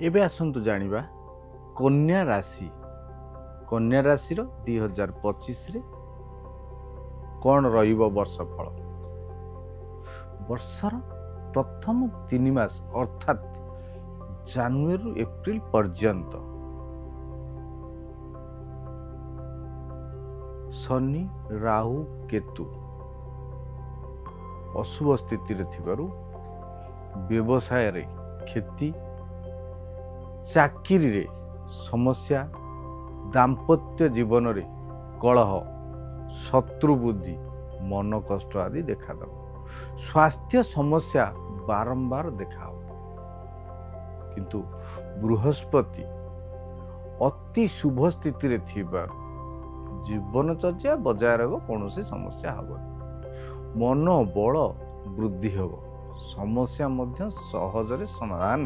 एबे आसंतु जानिबा कन्या राशि 2025 रे कौन रहिबो वर्षफल। वर्षर प्रथम 3 मास अर्थात जनवरी एप्रिल पर्यंत शनि राहु केतु अशुभ स्थिति रे थिबारु व्यवसाय रे क्षति, चाकरी रे समस्या, दाम्पत्य जीवन रे कलह, शत्रु बुद्धि, मन कष्ट आदि देखा दब। स्वास्थ्य समस्या बारंबार देखा किंतु बृहस्पति अति शुभ स्थिति रे थिबार जीवनचर्या बजाय रह कौन समस्या हम मन बल वृद्धि हम समस्या मध्य सहजरे समाधान